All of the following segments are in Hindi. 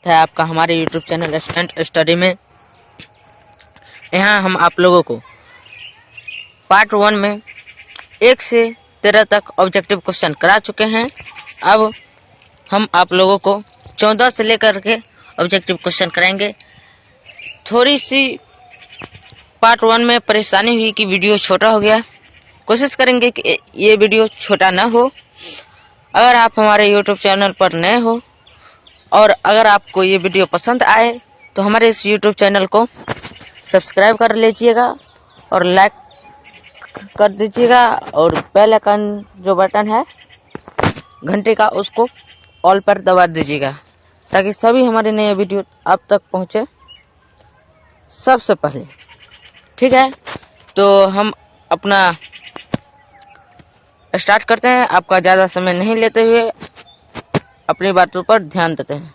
है आपका हमारे YouTube चैनल स्टूडेंट स्टडी में। यहाँ हम आप लोगों को पार्ट 1 में 1 से 13 तक ऑब्जेक्टिव क्वेश्चन करा चुके हैं। अब हम आप लोगों को 14 से लेकर के ऑब्जेक्टिव क्वेश्चन कराएंगे। थोड़ी सी पार्ट 1 में परेशानी हुई कि वीडियो छोटा हो गया। कोशिश करेंगे कि ये वीडियो छोटा ना हो। अगर आप हमारे YouTube चैनल पर नए हो और अगर आपको ये वीडियो पसंद आए तो हमारे इस YouTube चैनल को सब्सक्राइब कर लीजिएगा और लाइक कर दीजिएगा और बेल आइकन जो बटन है घंटे का उसको ऑल पर दबा दीजिएगा ताकि सभी हमारे नए वीडियो आप तक पहुंचे सबसे पहले। ठीक है, तो हम अपना स्टार्ट करते हैं। आपका ज़्यादा समय नहीं लेते हुए अपनी बातों पर ध्यान देते हैं।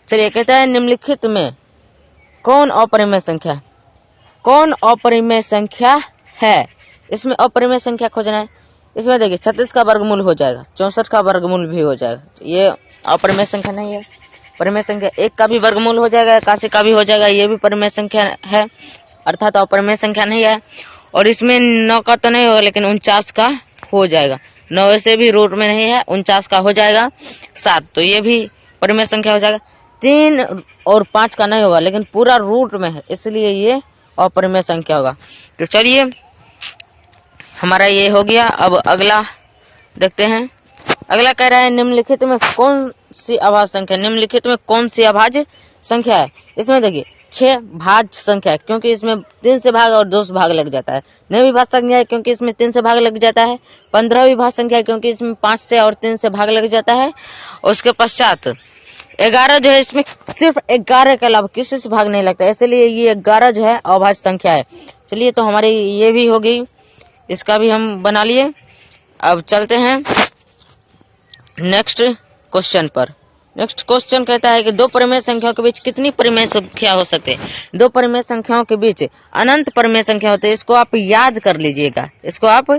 चलिए, कहता है निम्नलिखित में कौन अपरिमेय संख्या है? कौन अपरिमेय संख्या है? इसमें अपरिमेय संख्या खोजना है। इसमें देखिए 36 का वर्गमूल हो जाएगा, 64 का वर्गमूल भी हो जाएगा। ये अपरिमेय संख्या नहीं है। परिमेय संख्या 1 का भी वर्गमूल हो जाएगा, 81 का भी हो जाएगा। ये भी परिमेय संख्या है, अर्थात अपरिमेय संख्या नहीं है। और इसमें 9 का तो नहीं होगा लेकिन 49 का हो जाएगा। 9 से भी रूट में नहीं है, 49 का हो जाएगा। 7 तो ये भी परिमेय संख्या हो जाएगा। 3 और 5 का नहीं होगा लेकिन पूरा रूट में है, इसलिए ये अपरिमेय संख्या होगा। तो चलिए, हमारा ये हो गया। अब अगला देखते हैं। अगला कह रहा है निम्नलिखित में कौन सी अभाज्य संख्या? निम्नलिखित में कौन सी अभाज्य संख्या है? इसमें देखिए 6 भाज्य संख्या है क्योंकि इसमें 3 से भाग और 2 से भाग लग जाता है। 9 भी भाज्य संख्या है क्योंकि इसमें 3 से भाग लग जाता है। 15 भी भाज्य संख्या है क्योंकि इसमें 5 से और 3 से भाग लग जाता है। उसके पश्चात 11 जो है, इसमें सिर्फ 11 के अलावा किसी से भाग नहीं लगता, इसलिए ये 11 जो है अभाज्य संख्या है। चलिए, तो हमारी ये भी हो गई, इसका भी हम बना लिए। अब चलते हैं नेक्स्ट क्वेश्चन पर। नेक्स्ट क्वेश्चन कहता है कि 2 परिमेय संख्याओं के बीच कितनी परिमेय संख्या हो सकते हैं? 2 परिमेय संख्याओं के बीच अनंत परिमेय संख्या होती है। इसको आप याद कर लीजिएगा, इसको आप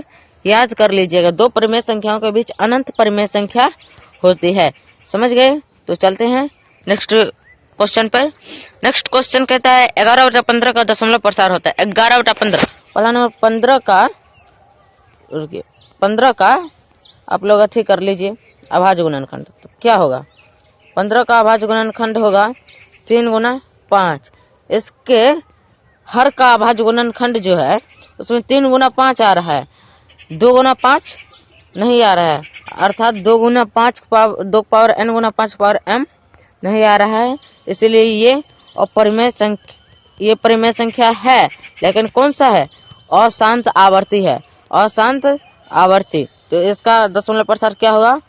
याद कर लीजिएगा। 2 परिमेय संख्याओं के बीच अनंत परिमेय संख्या होती है। समझ गए? तो चलते हैं नेक्स्ट क्वेश्चन पर। नेक्स्ट क्वेश्चन कहता है 11/15 का दशमलव प्रसार होता है। 11/15 पहला नंबर 15 का आप लोग अच्छी कर लीजिए अभाज्य गुणनखंड। तो क्या होगा? 15 का अभाज्य गुणनखंड होगा 3 गुना 5। इसके हर का अभाज्य गुणनखंड जो है उसमें 3 गुना 5 आ रहा है, 2 गुना 5 नहीं आ रहा है, अर्थात 2 गुना 5 2 पावर n गुना 5 पावर m नहीं आ रहा है। इसलिए ये अपरिमेय संख्या, ये परिमेय संख्या है लेकिन कौन सा है? अशांत आवर्ती है, अशांत आवर्ती। तो इसका दशमलव प्रसार क्या होगा?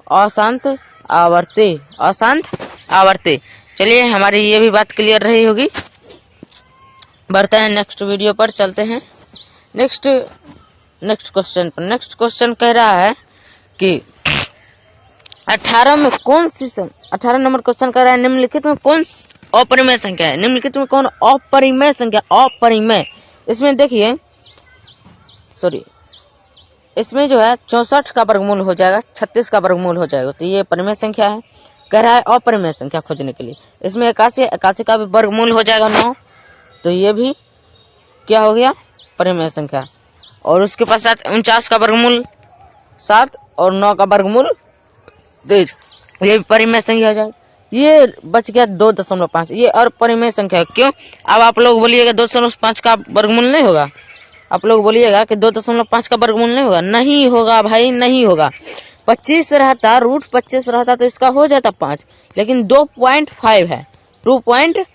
अशांत आवर्ती, अशांत आवर्ती। चलिए, हमारी ये भी बात क्लियर रही होगी। बढ़ते हैं नेक्स्ट वीडियो पर, चलते हैं नेक्स्ट क्वेश्चन पर। नेक्स्ट क्वेश्चन कह रहा है कि 18 में कौन सी 18 नंबर क्वेश्चन कह रहा है निम्नलिखित में कौन अपरिमेय संख्या है? निम्नलिखित में कौन अपरिमेय संख्या? अपरिमेय, इसमें देखिए इसमें जो है 64 का वर्गमूल हो जाएगा, 36 का वर्गमूल हो जाएगा। तो ये परिमेय संख्या है। कह रहा है अपरिमेय संख्या खोजने के लिए। इसमें 81 का भी वर्गमूल हो जाएगा 9। तो ये भी क्या हो गया? परिमेय संख्या। और उसके पश्चात 49 का वर्गमूल 7 और 9 का वर्गमूल 3, ये भी परिमेय संख्या हो जाएगा। ये बच गया 2.5, ये और परिमेय संख्या है। क्यों? अब आप लोग बोलिएगा 2.5 का वर्गमूल नहीं होगा। आप लोग बोलिएगा कि 2.5 का वर्गमूल नहीं होगा। नहीं होगा भाई, नहीं होगा। 25 रहता, रूट 25 रहता तो इसका हो जाता 5, लेकिन 2.5 है, 2.5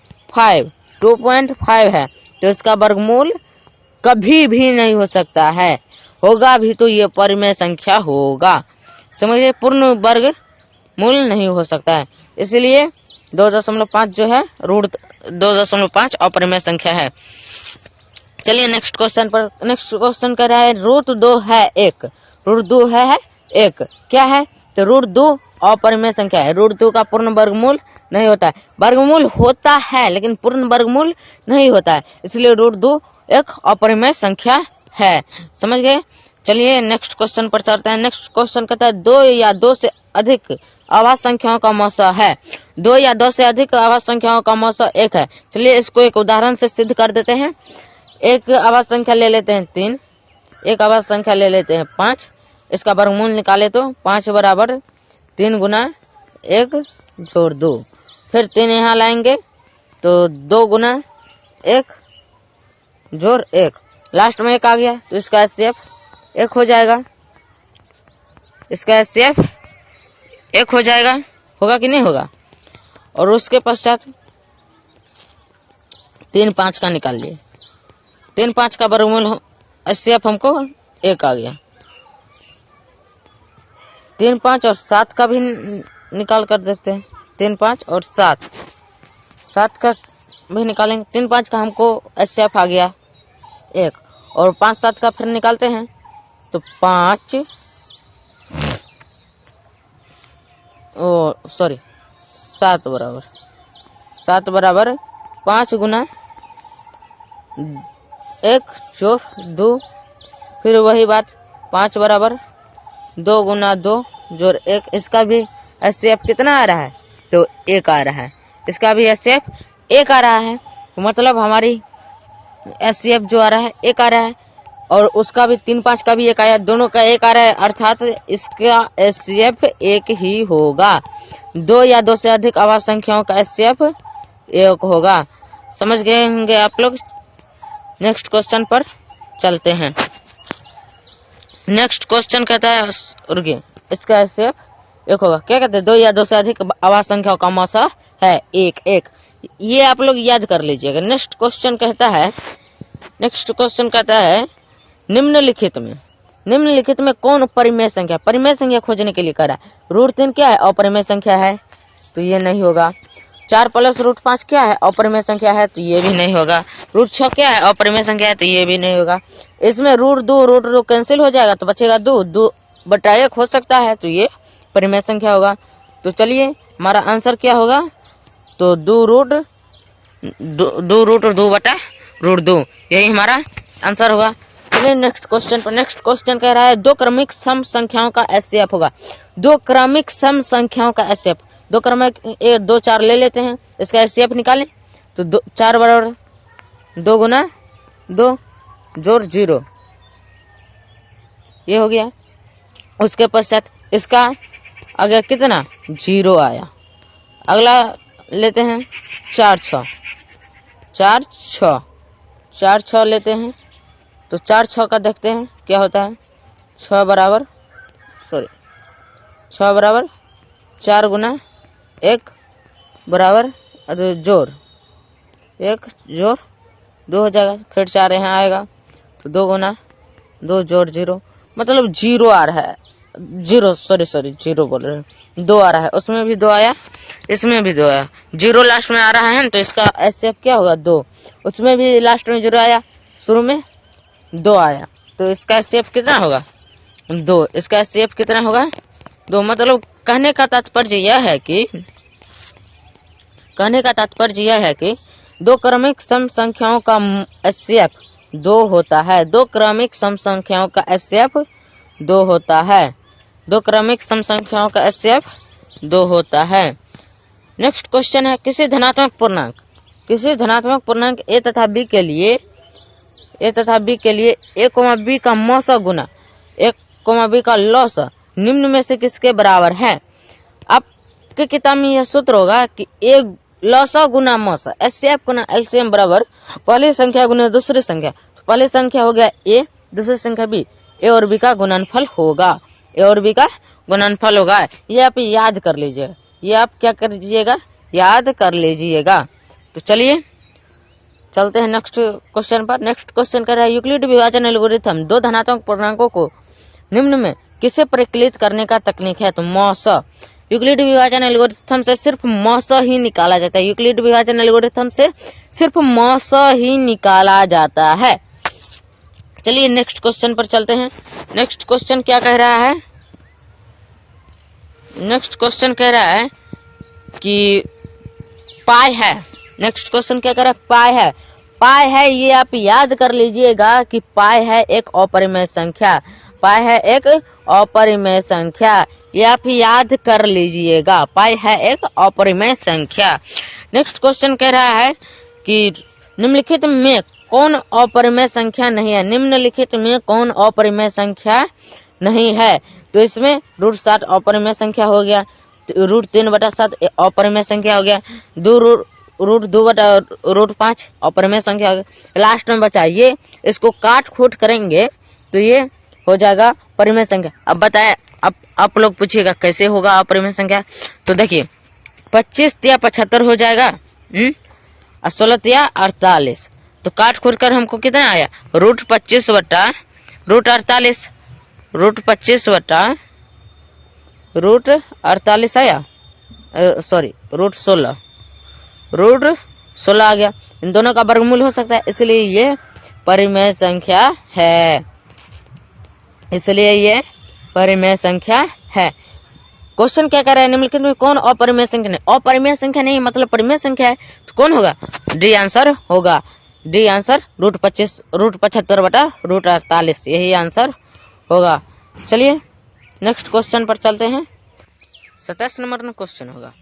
है तो इसका वर्गमूल कभी भी नहीं हो सकता है। होगा भी तो ये परिमेय संख्या होगा। समझिए, पूर्ण वर्गमूल नहीं हो सकता है। इसलिए 2.5 जो है रूट 2.5 अपरिमेय संख्या है। चलिए नेक्स्ट क्वेश्चन पर। नेक्स्ट क्वेश्चन कह रहा है रूट 2 है 1। रूट 2 है 1 क्या है? तो रूट 2 अपरिमेय संख्या है। रूट 2 का पूर्ण वर्गमूल नहीं होता है। वर्गमूल होता है लेकिन पूर्ण वर्गमूल नहीं होता है, इसलिए रूट 2 एक अपरिमेय संख्या है। समझ गए? चलिए नेक्स्ट क्वेश्चन पर चलते हैं। नेक्स्ट क्वेश्चन कहता है 2 या 2 से अधिक अभाज्य संख्याओं का मौसा है। 2 या 2 से अधिक अभाज्य संख्याओं का मौसा 1 है। चलिए इसको एक उदाहरण से सिद्ध कर देते हैं। एक अभाज्य संख्या ले लेते हैं 3, एक अभाज्य संख्या ले लेते हैं 5, इसका वर्गमूल निकाले तो 5 बराबर 3 गुना 1 जोड़ 2, फिर 3 यहाँ लाएंगे तो 2 गुना 1 जोड़ 1, लास्ट में 1 आ गया तो इसका एचसीएफ 1 हो जाएगा। इसका एचसीएफ 1 हो जाएगा, होगा कि नहीं होगा। और उसके पश्चात 3 5 का निकाल लिए, 3 5 का वर्गमूल एचसीएफ हमको 1 आ गया। 3 5 और 7 का भी निकाल कर देखते हैं। 3 5 और 7 का भी निकालेंगे। 3 5 का हमको एचसीएफ आ गया 1, और 5 7 का फिर निकालते हैं तो 7 बराबर 5 गुना 1 जोड़ 2, फिर वही बात 5 बराबर 2 गुना 2 जोड़ 1, इसका भी एचसीएफ कितना आ रहा है तो 1 आ रहा है। इसका भी एचसीएफ 1 आ रहा है, तो मतलब हमारी एचसीएफ जो आ रहा है 1 आ रहा है, और उसका भी 3 5 का भी 1 आया, दोनों का 1 आ रहा है, अर्थात इसका एचसीएफ 1 ही होगा। 2 या 2 से अधिक अभाज्य संख्याओं का एचसीएफ 1 होगा। समझ गए होंगे आप लोग। नेक्स्ट क्वेश्चन पर चलते हैं। नेक्स्ट क्वेश्चन कहता है, रुकिए, इसका एचसीएफ 1 होगा। क्या कहते हैं, 2 या 2 से अधिक अभाज्य संख्याओं का मौसा है 1 1, ये आप लोग याद कर लीजिएगा। नेक्स्ट क्वेश्चन कहता है निम्नलिखित में कौन परिमेय संख्या खोजने के लिए कह रहा है। √3 क्या है, अपरिमेय संख्या है, तो ये नहीं होगा। 4 + √5 क्या है, अपरिमेय संख्या है, तो ये भी नहीं होगा। √6 क्या है, अपरिमेय संख्या है, तो ये भी नहीं होगा। इसमें √2 कैंसिल हो जाएगा तो बचेगा 2 बटा 1 हो सकता है, तो ये परिमेय संख्या होगा। तो चलिए हमारा आंसर क्या होगा, तो 2 बटा √2, यही हमारा आंसर होगा। चलिए नेक्स्ट क्वेश्चन कह रहा है 2 क्रमिक सम संख्याओं का एचसीएफ होगा। 2 क्रमिक सम संख्याओं का एचसीएफ, 2 क्रमिक 2 4 ले लेते हैं, इसका एचसीएफ निकालें तो 4 बराबर 2 गुना 2 जोड़ 0, ये हो गया। उसके पश्चात इसका आगे कितना 0 आया। अगला लेते हैं 4 6 लेते हैं तो 4 6 का देखते हैं क्या होता है। 6 बराबर 4 गुना 1 बराबर जोड़ 1 जोड़ 2 हो जाएगा, फिर 4 यहाँ आएगा तो 2 गुना 2 जोड़ 0, मतलब 0 आ रहा है। 0 बोल रहे हैं, 2 आ रहा है, उसमें भी 2 आया, इसमें भी 2 आया, 0 लास्ट में आ रहा है, तो इसका एचसीएफ क्या होगा 2। उसमें भी लास्ट में 0 आया, शुरू में 2 आया, तो इसका एचसीएफ कितना होगा 2। इसका एचसीएफ कितना होगा 2। मतलब कहने का तात्पर्य यह है कि 2 क्रमिक सम संख्याओं का एचसीएफ 2 होता है। 2 क्रमिक सम संख्याओं का एचसीएफ 2 होता है। 2 क्रमिक सम संख्याओं का एचसीएफ 2 होता है। नेक्स्ट क्वेश्चन है किसी धनात्मक पूर्णांक a तथा b के लिए a b का मौसा गुना a, b का लौसा निम्न में से किसके बराबर है। आपके किताब में यह सूत्र होगा कि a लौसा गुना मौसा, एचसीएफ गुना एलसीएम बराबर पहली संख्या गुना दूसरी संख्या। पहली संख्या हो गया a, दूसरी संख्या b, a और b का गुणनफल होगा। ये आप याद कर लीजिएगा, ये आप क्या कर लीजिएगा, याद कर लीजिएगा। तो चलिए चलते हैं नेक्स्ट क्वेश्चन पर। नेक्स्ट क्वेश्चन कर रहा है यूक्लिड विभाजन एल्गोरिथम 2 धनात्मक पूर्णांकों को निम्न में किसे परिकलित करने का तकनीक है, तो मौसा। यूक्लिड विभाजन एल्गोरिथम से सिर्फ मौसा ही निकाला जाता है। यूक्लिड विभाजन एल्गोरिथम से सिर्फ मौसा ही निकाला जाता है। चलिए नेक्स्ट क्वेश्चन पर चलते हैं। नेक्स्ट क्वेश्चन क्या कह रहा है, नेक्स्ट क्वेश्चन कह रहा है कि पाई है। नेक्स्ट क्वेश्चन क्या कह रहा है, पाई है। ये आप याद कर लीजिएगा कि पाई है एक अपरिमेय संख्या। ये आप याद कर लीजिएगा। पाई है एक अपरिमेय संख्या। नेक्स्ट क्वेश्चन कह रहा है कि निम्नलिखित में कौन अपरिमेय संख्या नहीं है। निम्नलिखित में कौन अपरिमेय संख्या नहीं है? तो इसमें √7 अपरिमेय संख्या हो गया, √3/7 अपरिमेय संख्या हो गया, √2/5 अपरिमेय संख्या हो गया। लास्ट में बचा ये, इसको काट खोट करेंगे तो ये हो जाएगा परिमेय संख्या। अब बताए, अब आप लोग पूछिएगा कैसे होगा अपरिमेय संख्या। तो देखिए 25 या 75 हो जाएगा, 16 या 48। तो काट खोट कर हमको कितना आया? √25 बटा √48, √48 आया, सॉरी √16 आ गया। इन दोनों का वर्गमूल हो सकता है, इसलिए ये परिमेय संख्या है, इसलिए ये परिमेय संख्या है। क्वेश्चन क्या कर रहा है? निम्नलिखित में कौन अपरिमेय संख्या नहीं? अपरिमेय संख्या नहीं मतलब परिमेय संख्या है, तो कौन होगा? डी आंसर होगा। डी आंसर √75 बटा √48, यही आंसर होगा। चलिए नेक्स्ट क्वेश्चन पर चलते हैं। 27 नंबर में क्वेश्चन होगा।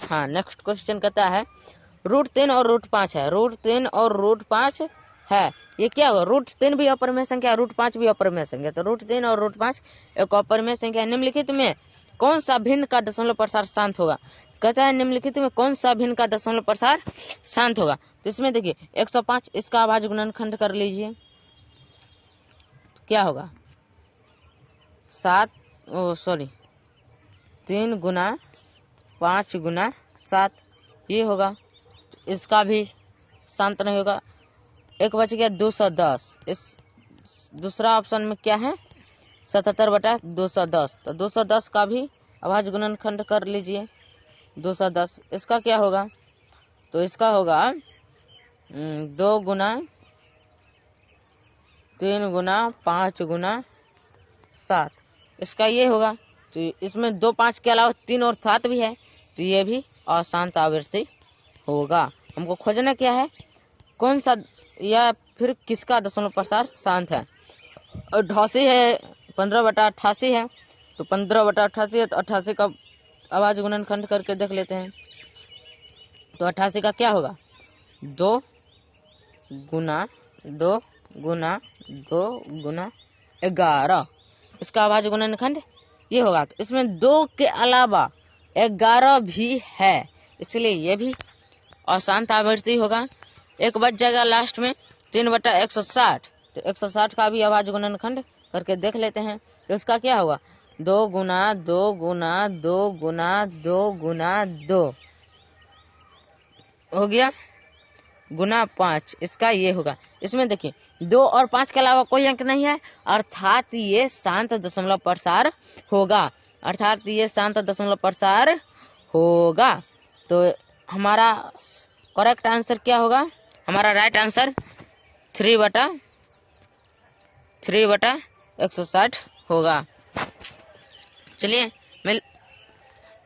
हाँ, नेक्स्ट क्वेश्चन कहता है √3 और √5 है। √3 और √5 है, ये क्या होगा? √3 भी अपरिमेय संख्या, √5 भी अपरिमेय संख्या, तो √3 और √5 एक अपरिमेय संख्या। निम्नलिखित में कौन सा भिन्न का दशमलव प्रसार शांत होगा? कहता है निम्नलिखित में कौन सा भिन्न का दशमलव प्रसार शांत होगा? तो इसमें देखिए 105, इसका अभाज्य गुणनखंड कर लीजिए, क्या होगा? 3 गुना 5 गुना 7, ये होगा। इसका भी शांत नहीं होगा। एक बच गया 210, इस दूसरा ऑप्शन में क्या है? 77 बटा 210, तो 210 का भी अभाज्य गुणनखंड कर लीजिए, 210। इसका क्या होगा? तो इसका होगा 2 गुना 3 गुना 5 गुना 7, इसका ये होगा। तो इसमें 2 5 के अलावा 3 और 7 भी है, तो ये भी अशांत आवृत्ति होगा। हमको खोजना क्या है? कौन सा या फिर किसका दशमलव प्रसार शांत है? 88 है, 15/88 है, तो 15/88 है, तो 88 का अभाज्य गुणनखंड करके देख लेते हैं। तो 88 का क्या होगा? 2 गुना 2 गुना 2 गुना 11, इसका अभाज्य गुणनखंड ये होगा। तो इसमें 2 के अलावा 11 भी है, इसलिए ये भी अशांत आवृत्ति होगा। एक बच जाएगा लास्ट में 3/160, तो 160 का भी अभाज्य गुणनखंड करके देख लेते हैं। तो इसका क्या होगा? 2 गुना 2 गुना 2 गुना 2 गुना 2 हो गया, गुना 5, इसका ये होगा। इसमें देखिए 2 और 5 के अलावा कोई अंक नहीं है, अर्थात ये शांत दशमलव प्रसार होगा, अर्थात ये शांत दशमलव प्रसार होगा। तो हमारा करेक्ट आंसर क्या होगा? हमारा राइट आंसर 3/160 होगा।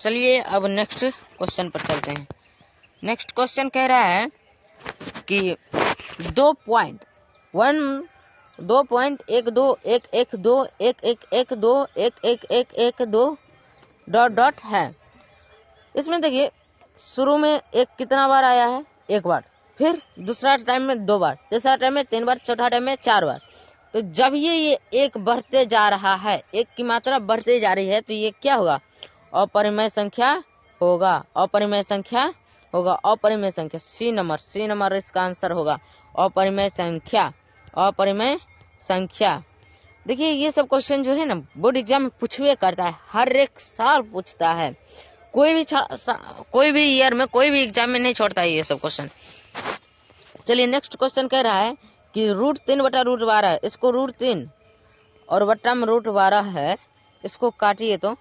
चलिए अब नेक्स्ट क्वेश्चन पर चलते हैं। नेक्स्ट क्वेश्चन कह रहा है कि 2.12112112 डॉट है। इसमें देखिए शुरू में एक कितना बार आया है? एक बार, फिर दूसरा टाइम में 2 बार, तीसरा टाइम में 3 बार, चौथा टाइम में 4 बार। तो जब ये एक बढ़ते जा रहा है, एक की मात्रा बढ़ते जा रही है, तो ये क्या होगा? अपरिमेय संख्या होगा, अपरिमेय संख्या होगा, अपरिमेय संख्या। सी नंबर इसका आंसर होगा, अपरिमेय संख्या, अपरिमेय संख्या। देखिए ये सब क्वेश्चन जो है ना बोर्ड एग्जाम में पूछवे करता है, हर एक साल पूछता है, कोई भी ईयर में कोई भी एग्जाम में नहीं छोड़ता है ये सब क्वेश्चन। चलिए नेक्स्ट क्वेश्चन कह रहा है कि √3 बटा √12 है, इसको √3 और बट्टा में √12 है, इसको काटिए तो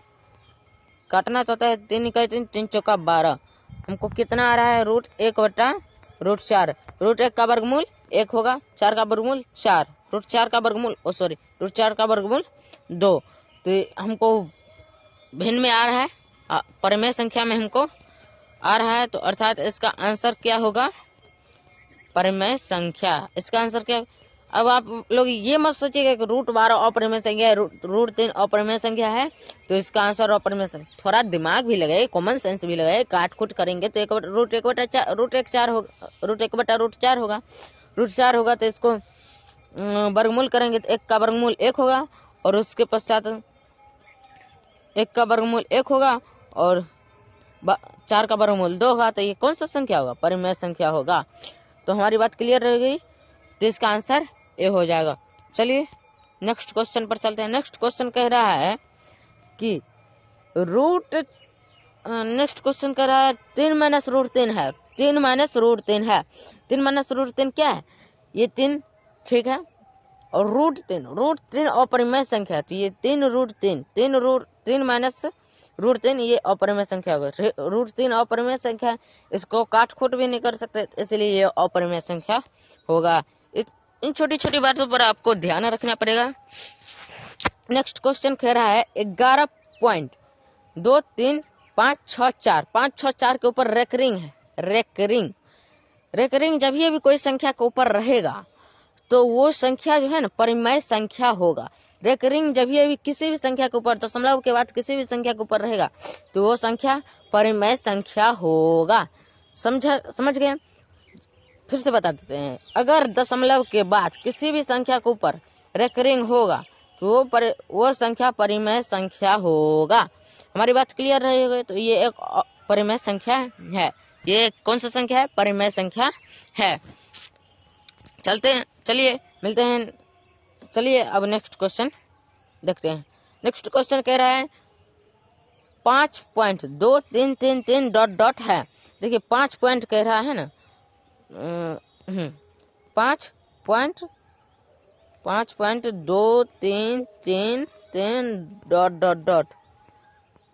काटना चाहता है 3 इकाई 3, 3 चौका 12। हमको कितना आ रहा है? √1 बटा √4। √1 का वर्गमूल 1 होगा, 4 का वर्गमूल 4, √4 का वर्गमूल √4 का वर्गमूल 2। तो हमको भिन्न में आ रहा है, परिमेय संख्या में हमको आ रहा है, तो अर्थात इसका आंसर क्या होगा? परिमेय संख्या। इसका आंसर क्या? अब आप लोग ये मत सोचिएगा कि रूट 12 अपरिमेय संख्या है, रूट 3 अपरिमेय संख्या है तो इसका आंसर अपरिमेय संख्या। थोड़ा दिमाग भी लगाए, कॉमन सेंस भी लगाए, काट खूट करेंगे तो रूट एक बटा रूट 4 होगा। रूट 4 होगा तो इसको वर्गमूल करेंगे तो 1 का वर्गमूल 1 होगा, और उसके पश्चात 1 का वर्गमूल 1 होगा और 4 का वर्गमूल 2 होगा। तो ये कौन सा संख्या होगा? परिमेय संख्या होगा। तो हमारी बात क्लियर रह गई, तो इसका आंसर ए हो जाएगा। चलिए नेक्स्ट क्वेश्चन पर चलते हैं। नेक्स्ट क्वेश्चन कह रहा है कि नेक्स्ट क्वेश्चन कह रहा है 3 माइनस रूट 3 है। 3 माइनस रूट 3 है। 3 माइनस रूट 3 क्या है? ये 3 ठीक है, और रूट 3 अपरिमेय संख्या है, तो ये 3 माइनस रूट 3 ये अपरिमेय संख्या होगा। रूट 3 अपरिमेय संख्या है, इसको काट खोट भी नहीं कर सकते, इसलिए ये अपरिमेय संख्या होगा। इन छोटी छोटी बातों पर आपको ध्यान रखना पड़ेगा। नेक्स्ट क्वेश्चन कह रहा है 11.2356 564 के ऊपर रेकरिंग है। रेकरिंग जब भी कोई संख्या के ऊपर रहेगा तो वो संख्या जो है ना परिमेय संख्या होगा। रेकरिंग जब भी किसी भी संख्या के ऊपर, दशमलव के बाद किसी भी संख्या के ऊपर रहेगा तो वो संख्या परिमेय संख्या होगा। समझ गए? फिर से बता देते हैं, अगर दशमलव के बाद किसी भी संख्या के ऊपर रेकरिंग होगा तो वो संख्या परिमेय संख्या होगा। हमारी बात क्लियर रहेगी। तो ये एक परिमेय संख्या है। ये कौन सा संख्या है? परिमेय संख्या है। चलिए मिलते हैं। चलिए अब नेक्स्ट क्वेश्चन देखते हैं। नेक्स्ट क्वेश्चन कह रहा है 5.2333 डॉट है। देखिए 5 पॉइंट कह रहा है ना, 5.2333 डॉट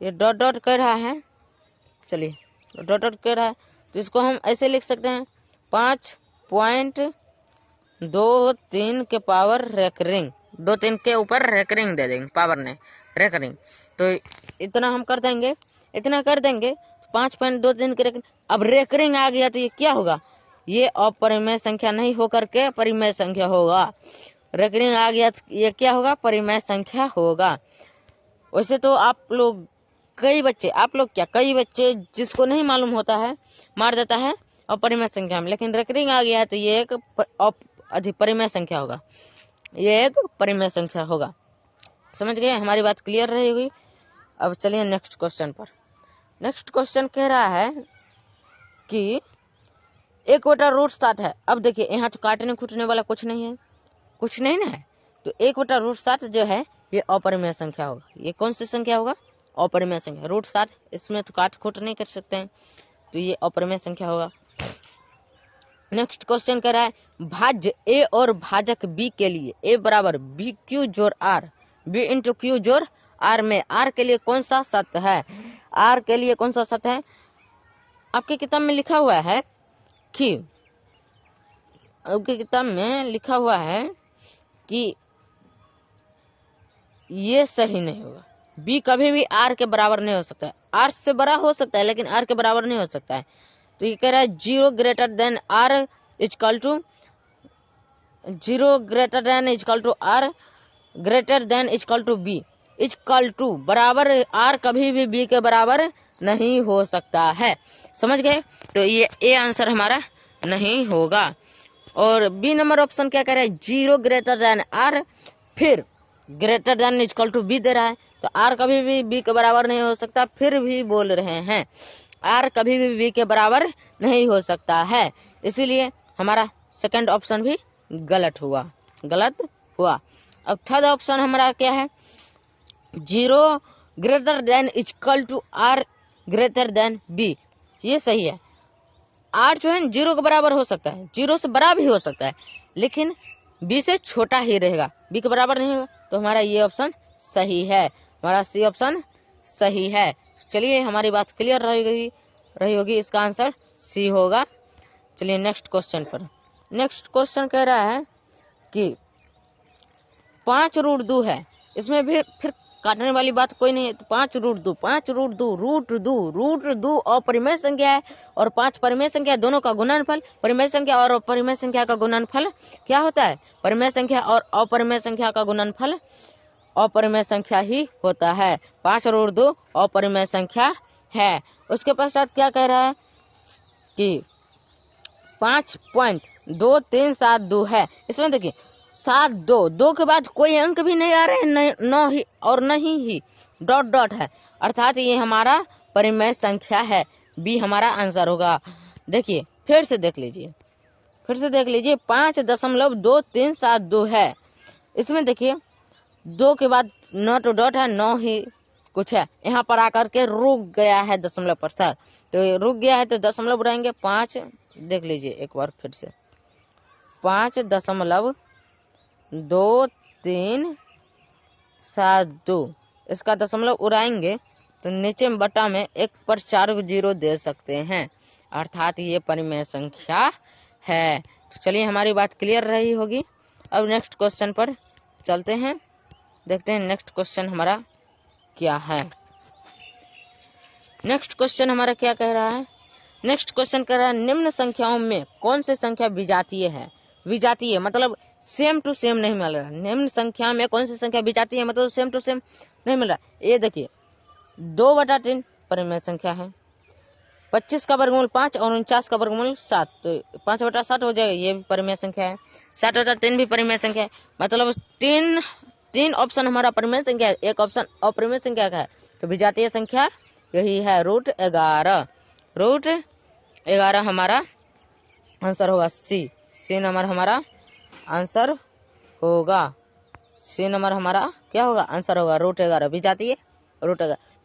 ये डॉट कह रहा है। चलिए डॉट कह रहा है तो इसको हम ऐसे लिख सकते हैं 5.23 के पावर रेकरिंग, 2 3 के ऊपर रेकरिंग दे देंगे, पावर ने रेकरिंग, तो इतना हम कर देंगे, 5.23 के रेकरिंग। अब रेकरिंग आ गया तो ये क्या होगा? ये अपरिमेय संख्या नहीं होकर के परिमेय संख्या होगा। रेकरिंग आ गया तो ये क्या होगा? परिमेय संख्या होगा। वैसे तो कई बच्चे जिसको नहीं मालूम होता है मार देता है अपरिमेय संख्या में, लेकिन रेकरिंग आ गया तो ये एक परिमेय संख्या होगा। ये एक परिमेय संख्या होगा। समझ गए? हमारी बात क्लियर रहेगी। अब चलिए नेक्स्ट क्वेश्चन पर। नेक्स्ट क्वेश्चन कह रहा है कि 1/√7 है। अब देखिए यहाँ तो काटने खूटने वाला कुछ नहीं है ना है, तो 1/√7 जो है ये अपरिमेय संख्या होगा। ये कौन सी संख्या होगा? अपरिमेय संख्या। √7 इसमें तो काट खोट नहीं कर सकते हैं, तो ये अपरिमेय संख्या होगा। नेक्स्ट क्वेश्चन कह रहा है भाज्य ए और भाजक बी के लिए ए बराबर बी क्यू जोड़ आर, बी इंटू क्यू जोड़ आर में आर के लिए कौन सा सत्य है? आर के लिए कौन सा सत्य है? आपके किताब में लिखा हुआ है कि ये सही नहीं होगा। बी कभी भी आर के बराबर नहीं हो सकता है। आर से बड़ा हो सकता है लेकिन आर के बराबर नहीं हो सकता है। तो ये कह रहा है 0 greater than or equal to r greater than equal to b equal to बराबर आर कभी भी बी के बराबर नहीं हो सकता है। समझ गए? तो ये ए आंसर हमारा नहीं होगा। और बी नंबर ऑप्शन क्या कह रहा है? 0 ग्रेटर देन आर, फिर greater than equal to B दे रहा है, तो आर कभी भी बी के बराबर नहीं हो सकता। फिर भी बोल रहे हैं आर कभी भी बी के बराबर नहीं हो सकता है, इसीलिए हमारा सेकंड ऑप्शन भी गलत हुआ। अब थर्ड ऑप्शन हमारा क्या है? 0 greater than equal to r greater than b, ये सही है। आर जो है 0 के बराबर हो सकता है, 0 से बड़ा भी हो सकता है, लेकिन बी से छोटा ही रहेगा, बी के बराबर नहीं होगा। तो हमारा ये ऑप्शन सही है, हमारा सी ऑप्शन सही है। चलिए हमारी बात क्लियर रही होगी, इसका आंसर सी होगा। चलिए नेक्स्ट क्वेश्चन पर। नेक्स्ट क्वेश्चन कह रहा है कि 5√2 है, इसमें भी फिर काटने वाली बात कोई नहीं है। तो 5√2 अपरिमेय संख्या है और 5 परिमेय संख्या, दोनों का गुणनफल, परिमेय संख्या और अपरिमेय संख्या का गुणनफल क्या होता है? परिमेय संख्या और अपरिमेय संख्या का गुणनफल अपरिमेय संख्या ही होता है। 5√2 अपरिमेय संख्या है। उसके पश्चात क्या कह रहा है कि 5.2372 है। इसमें देखिए 7 के बाद कोई अंक भी नहीं आ रहे हैं, न ही और नहीं ही डॉट है, अर्थात ये हमारा परिमेय संख्या है। बी हमारा आंसर होगा। देखिए फिर से देख लीजिए 5.2372 है। इसमें देखिए 2 के बाद न तो डॉट है न ही कुछ है, यहाँ पर आकर के रुक गया है दशमलव पर सर, तो रुक गया है तो दशमलव उड़ाएंगे। 5 देख लीजिए एक बार फिर से 5.2372 इसका दशमलव उड़ाएंगे तो नीचे में बटा में 1 पर 4 जीरो दे सकते हैं, अर्थात ये परिमेय संख्या है। तो चलिए हमारी बात क्लियर रही होगी। अब नेक्स्ट क्वेश्चन पर चलते हैं, देखते हैं नेक्स्ट क्वेश्चन हमारा क्या है। नेक्स्ट क्वेश्चन हमारा क्या कह रहा है? नेक्स्ट क्वेश्चन कह रहा है निम्न संख्याओं में कौन सी संख्या विजातीय है? विजातीय मतलब सेम टू सेम नहीं मिल रहा। निम्न संख्या में कौन सी संख्या विजातीय है मतलब सेम टू सेम नहीं मिल रहा। ये देखिए 2/3 परिमेय संख्या है, 25 का वर्गमूल 5 और 49 का वर्गमूल 7, तो 5/7 हो जाएगा, ये भी परिमेय संख्या है। 7/3 भी परिमेय संख्या है, मतलब तीन ऑप्शन हमारा परिमेय संख्या है, एक ऑप्शन अपरिमेय संख्या का है। तो विजातीय संख्या यही है √11 हमारा आंसर होगा। सी नंबर हमारा आंसर होगा। सी नंबर हमारा क्या होगा? आंसर होगा √11 विजातीय।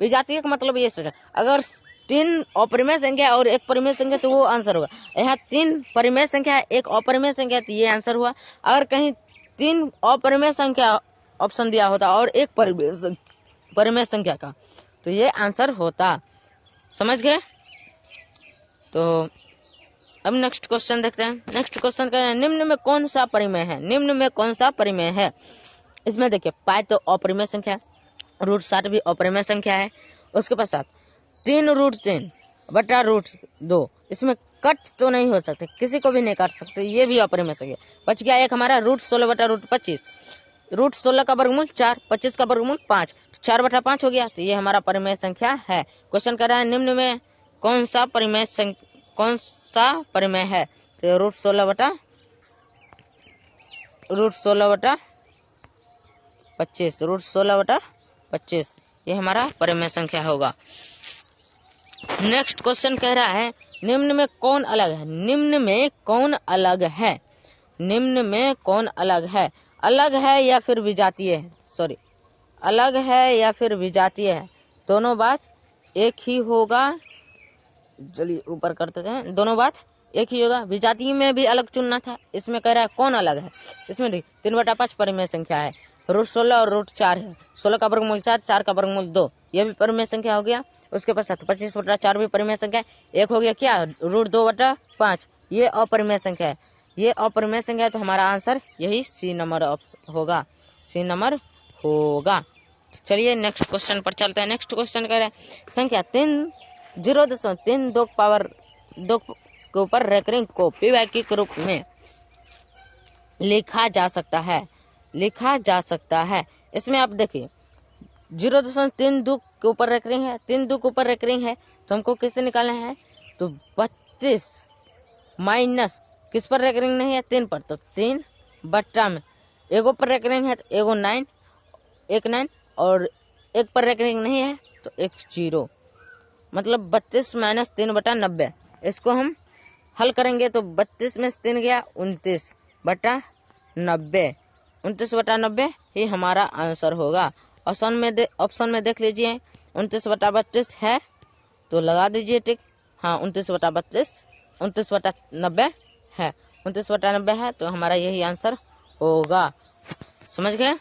विजातीय का मतलब ये सोचा, अगर 3 अपरिमेय संख्या और 1 परिमेय संख्या तो वो आंसर होगा। यहाँ 3 परिमेय संख्या 1 अपरिमेय संख्या तो ये आंसर हुआ। अगर कहीं 3 अपरिमेय संख्या ऑप्शन दिया होता और 1 परिमेय संख्या का तो ये आंसर होता। समझ गए? तो अब नेक्स्ट क्वेश्चन देखते हैं। नेक्स्ट क्वेश्चन क्या है? निम्न में कौन सा परिमेय है? इसमें देखिए पाई तो अपरिमेय संख्या है, √60 भी अपरिमेय संख्या है। उसके पश्चात 3√3/√2 इसमें कट तो नहीं हो सकते, किसी को भी नहीं काट सकते, ये भी अपरिमेय संख्या। बच गया एक हमारा √16/√25, √16 का वर्गमूल 4, 25 का वर्गमूल 5, 4/5 हो गया, तो ये हमारा परिमेय संख्या है। क्वेश्चन कर रहा है निम्न में कौन सा परिमेय है? तो √16/25 ये हमारा परिमेय संख्या होगा। नेक्स्ट क्वेश्चन कह रहा है निम्न में कौन अलग है? अलग है या फिर विजातीय है? अलग है या फिर विजातीय है, दोनों बात एक ही होगा। चलिए ऊपर करते हैं, दोनों बात एक ही होगा। विजातीय में भी अलग चुनना था, इसमें कह रहा है कौन अलग है। इसमें देखिए 3/5 परिमेय संख्या है, √16 और √4 है, 16 का वर्गमूल 4, 4 का वर्गमूल 2, ये भी परिमेय संख्या हो गया। उसके पश्चात 25/4 भी परिमेय संख्या है। एक हो गया क्या? √2/5, ये अपरिमेय संख्या है, ये अपरिमेय संख्या है, तो हमारा आंसर यही सी नंबर होगा। चलिए नेक्स्ट क्वेश्चन पर चलते हैं। नेक्स्ट क्वेश्चन कह रहा है संख्या 0.32 के ऊपर रेकरिंग को पीवाईक्यू के रूप में लिखा जा सकता है। इसमें आप देखिए 0.32 के ऊपर रेकरिंग है, 3 के ऊपर रेकरिंग है, तो हमको कैसे निकालना है? तो 32 माइनस किस पर रेकरिंग नहीं है? 3 पर, तो 3 बट्टा में एगो पर रेकरिंग है तो एगो 9 और 1 पर रेकरिंग नहीं है तो 1 0, मतलब 32 माइनस 3/90। इसको हम हल करेंगे तो 32 में 3 गया 29/90, 29/90 ही हमारा आंसर होगा। ऑप्शन में देख लीजिए 29/32 है तो लगा दीजिए टिक। हाँ 29/90 है, 29/90 है, तो हमारा यही आंसर होगा। समझ गए?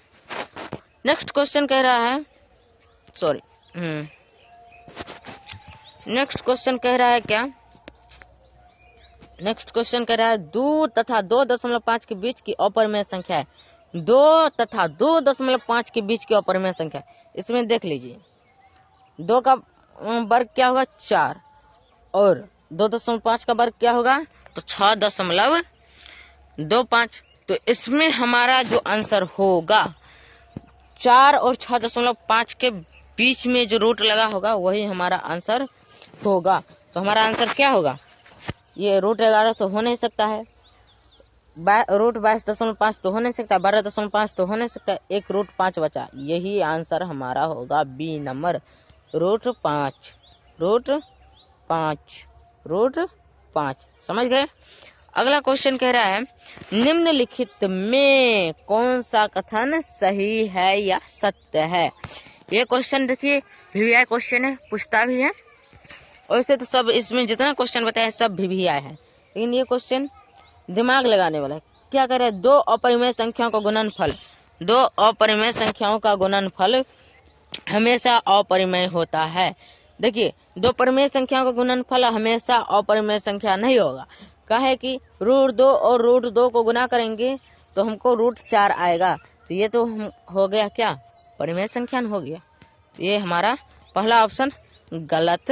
नेक्स्ट क्वेश्चन कह रहा है नेक्स्ट क्वेश्चन कह रहा है क्या? नेक्स्ट क्वेश्चन कह रहा है 2 तथा 2.5 के बीच की अपरिमेय संख्या है। 2 तथा 2.5 के बीच की अपरिमेय संख्या। इसमें देख लीजिए 2 का वर्ग क्या होगा 4 और 2.5 का वर्ग क्या होगा तो 6.25। तो इसमें हमारा जो आंसर होगा 4 और 6.5 के बीच में जो रूट लगा होगा वही हमारा आंसर होगा। तो हमारा आंसर क्या होगा, ये रूट 11 तो हो नहीं सकता है, रूट 22.5 तो हो नहीं सकता, 12.5 तो हो नहीं सकता, एक रूट 5 बचा, यही आंसर हमारा होगा बी नंबर, रूट 5। समझ गए। अगला क्वेश्चन कह रहा है निम्नलिखित में कौन सा कथन सही है या सत्य है। ये क्वेश्चन देखिए वीवीआई क्वेश्चन है, पूछता भी है। वैसे तो सब इसमें जितना क्वेश्चन बताया सब वीवीआई है, लेकिन ये क्वेश्चन दिमाग लगाने वाला है। क्या करे, 2 अपरिमेय संख्याओं का गुणनफल, 2 अपरिमेय संख्याओं का गुणनफल हमेशा अपरिमेय होता है। देखिए 2 परिमेय संख्याओं का गुणनफल हमेशा अपरिमेय संख्या नहीं होगा। काहे कि रूट 2 और रूट 2 को गुना करेंगे तो हमको रूट 4 आएगा, तो ये तो हो गया क्या, परिमेय संख्या हो गया। तो ये हमारा पहला ऑप्शन गलत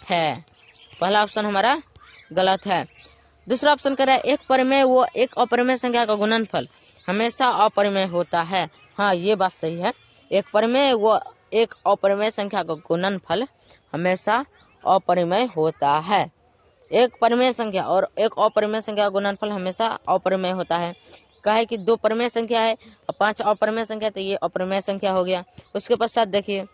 है, पहला ऑप्शन हमारा गलत है। दूसरा ऑप्शन कह रहा है एक परिमेय व एक अपरिमेय संख्या का गुणनफल हमेशा अपरिमेय होता है। हाँ ये बात सही है, एक परिमेय व एक अपरिमेय संख्या का गुणनफल हमेशा अपरिमेय होता है। एक परिमेय संख्या और एक अपरिमेय संख्या का गुणनफल हमेशा अपरिमेय होता है। काहे कि 2 परिमेय संख्या है और 5 अपरिमेय संख्या, तो ये अपरिमेय संख्या हो गया। उसके पश्चात देखिए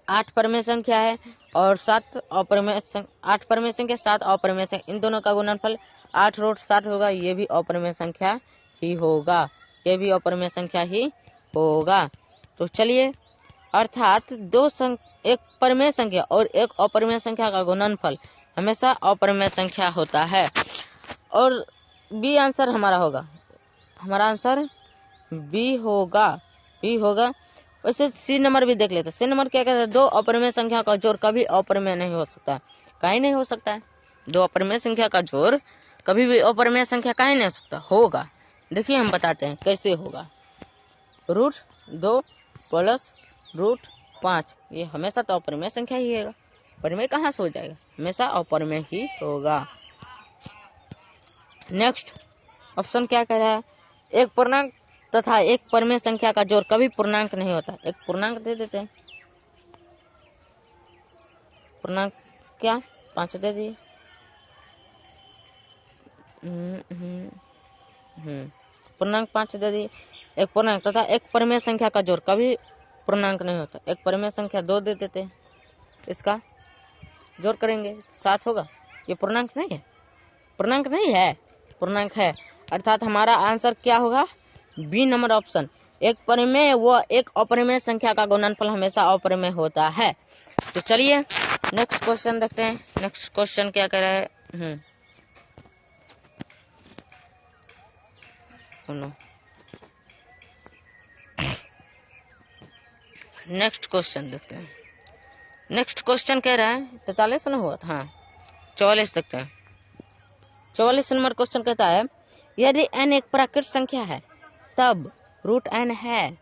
8 परिमेय संख्या है और 7 अपरिमेय, 8 परिमेय संख्या 7 अपरिमेय संख्या, इन दोनों का गुणनफल 8 रूट 7 होगा, ये भी अपरिमेय संख्या ही होगा, ये भी अपरिमेय संख्या ही होगा। तो चलिए, अर्थात एक परिमेय संख्या और एक अपरिमेय संख्या का गुणनफल हमेशा अपरिमेय संख्या होता है, और बी आंसर हमारा होगा, हमारा आंसर बी होगा। वैसे सी नंबर भी देख लेते हैं। सी नंबर क्या कहता है, 2 अपरिमेय संख्या का जोड़ कभी अपरिमेय नहीं हो सकता। काहे नहीं हो सकता है, 2 अपरिमेय संख्या का जोड़ कभी भी अपरिमेय संख्या काहे नहीं हो सकता, होगा। देखिए हम बताते हैं कैसे होगा। रूट 2 प्लस रूट 5 ये हमेशा तो अपरिमेय संख्या ही होगा, परिमेय कहाँ से हो जाएगा, हमेशा अपरिमेय ही होगा। नेक्स्ट ऑप्शन क्या कह रहा है, एक पूर्णांक तथा एक परिमेय संख्या का जोड़ कभी पूर्णांक नहीं होता। एक पूर्णांक दे देते हैं, पूर्णांक क्या 5 दे दिए, पूर्णांक 5 दे दिए। एक पूर्णांक तथा एक परिमेय संख्या का जोड़ कभी पूर्णांक नहीं होता। एक परिमेय संख्या 2 दे देते हैं, इसका जोड़ करेंगे 7 होगा। ये पूर्णांक नहीं है, पूर्णांक नहीं है, पूर्णांक है। अर्थात हमारा आंसर क्या होगा, बी नंबर ऑप्शन, एक परिमेय व एक अपरिमेय संख्या का गुणनफल हमेशा अपरिमेय होता है। तो चलिए नेक्स्ट क्वेश्चन देखते हैं। नेक्स्ट क्वेश्चन क्या कह रहा है, नेक्स्ट क्वेश्चन देखते हैं। नेक्स्ट क्वेश्चन कह रहा है 43 ना हुआ था, हाँ 44 देखते हैं। 44 नंबर क्वेश्चन कहता है यदि n एक प्राकृत संख्या है तब रूट n है।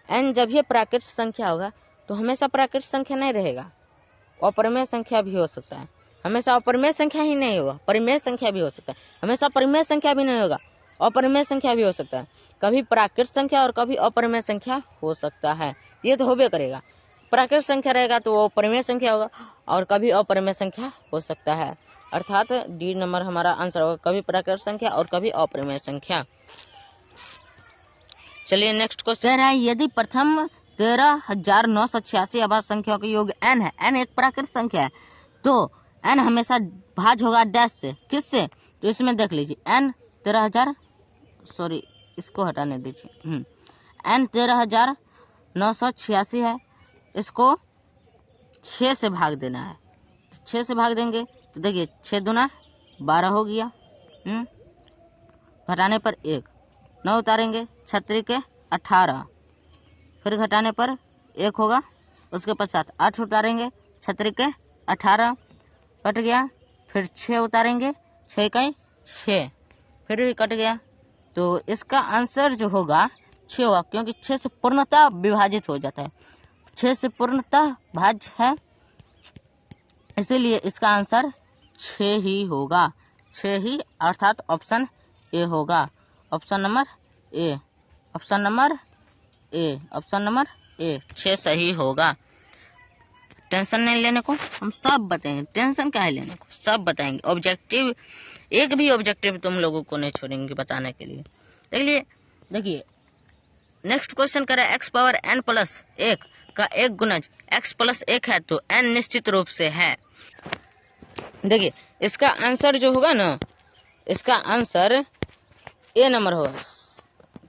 n जब ये प्राकृत संख्या होगा तो हमेशा प्राकृत संख्या नहीं रहेगा, अपरिमेय संख्या भी हो सकता है। हमेशा अपरिमेय संख्या ही नहीं होगा, परिमेय संख्या भी हो सकता है। हमेशा परिमेय संख्या भी नहीं होगा, अपरिमेय संख्या भी हो सकता है। कभी प्राकृत संख्या और कभी अपरिमेय संख्या हो सकता है, ये तो होबे करेगा। प्राकृत संख्या रहेगा तो वो परिमेय संख्या होगा और कभी अपरिमेय संख्या हो सकता है। अर्थात डी नंबर हमारा आंसर होगा, कभी प्राकृत संख्या और कभी अपरिमेय संख्या। चलिए नेक्स्ट क्वेश्चन है यदि प्रथम 13,986 अभाज्य संख्याओं का योग n है, n एक प्राकृत संख्या है, तो n हमेशा भाज्य होगा डैश से, किससे, तो इसमें देख लीजिए n 13,000, सॉरी इसको हटाने दीजिए, n 13,986 है, इसको 6 से भाग देना है। 6 से भाग देंगे तो देखिए 6 दूना 12 हो गया, घटाने पर 1, 9 उतारेंगे 36 के 18, फिर घटाने पर 1 होगा, उसके पश्चात 8 उतारेंगे 36 के 18 कट गया, फिर 6 उतारेंगे 6 का 6, फिर भी कट गया, तो इसका आंसर जो होगा 6 होगा, क्योंकि 6 से पूर्णतः विभाजित हो जाता है, 6 से पूर्णतः भाज्य है, इसीलिए इसका आंसर 6 ही होगा, 6 ही, अर्थात ऑप्शन ए होगा, option number A, option number A, option number A 6 सही होगा। टेंशन नहीं लेने को, हम सब बताएंगे, टेंशन क्या है लेने को, सब बताएंगे। ऑब्जेक्टिव, एक भी ऑब्जेक्टिव तुम लोगों को नहीं छोड़ेंगे बताने के लिए। देखिए नेक्स्ट क्वेश्चन करें, x पावर n प्लस 1 का एक गुणज x प्लस 1 है तो n निश्चित रूप से है। देखिए इसका आंसर जो होगा ना, इसका आंसर ए नंबर होगा,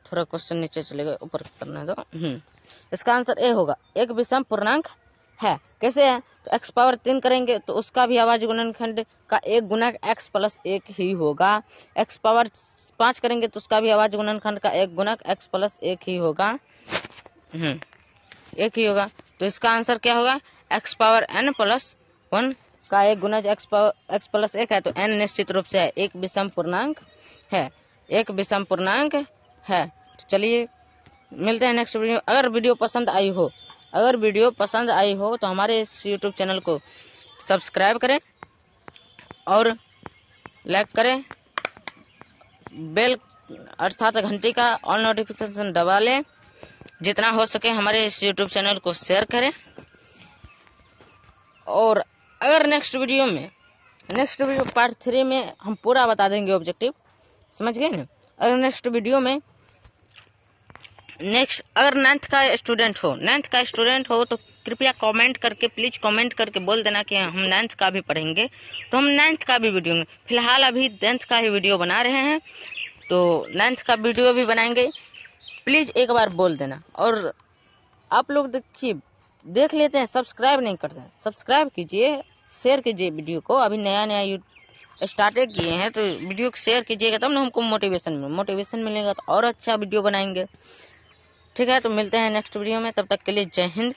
थोड़ा क्वेश्चन नीचे चलेगा, ऊपर करना दो। इसका आंसर ए होगा, एक विषम पूर्णांक है। कैसे है? तो x पावर 3 करेंगे तो उसका भी अभाज्य गुणनखंड का एक गुणक x प्लस 1 ही होगा। x पावर 5 करेंगे तो उसका भी अभाज्य गुणनखंड का एक गुणक x प्लस 1 ही होगा, एक ही होगा। तो इसका आंसर क्या होगा, x पावर n प्लस 1 का एक गुणज x प्लस 1 है तो n निश्चित रूप से है, एक विषम पूर्णांक है, एक विषम पूर्णांक है। तो चलिए मिलते हैं नेक्स्ट वीडियो। अगर वीडियो पसंद आई हो, अगर वीडियो पसंद आई हो तो हमारे इस YouTube चैनल को सब्सक्राइब करें और लाइक करें, बेल अर्थात घंटी का ऑल नोटिफिकेशन दबा लें, जितना हो सके हमारे इस YouTube चैनल को शेयर करें। और अगर नेक्स्ट वीडियो पार्ट 3 में हम पूरा बता देंगे ऑब्जेक्टिव, समझ गए ना। अगर नेक्स्ट वीडियो में अगर 9th का स्टूडेंट हो तो कृपया कमेंट करके, प्लीज कमेंट करके बोल देना कि हम 9th का भी पढ़ेंगे, तो हम 9th का भी वीडियो, फिलहाल अभी 10th का ही वीडियो बना रहे हैं, तो 9th का वीडियो भी बनाएंगे, प्लीज एक बार बोल देना। और आप लोग देखिए, देख लेते हैं, सब्सक्राइब नहीं करते हैं, सब्सक्राइब कीजिए, शेयर कीजिए वीडियो को, अभी नया स्टार्टेड किए हैं तो वीडियो को शेयर कीजिएगा, तब ना हमको मोटिवेशन मिलेगा तो और अच्छा वीडियो बनाएंगे। ठीक है, तो मिलते हैं नेक्स्ट वीडियो में, तब तक के लिए जय हिंद।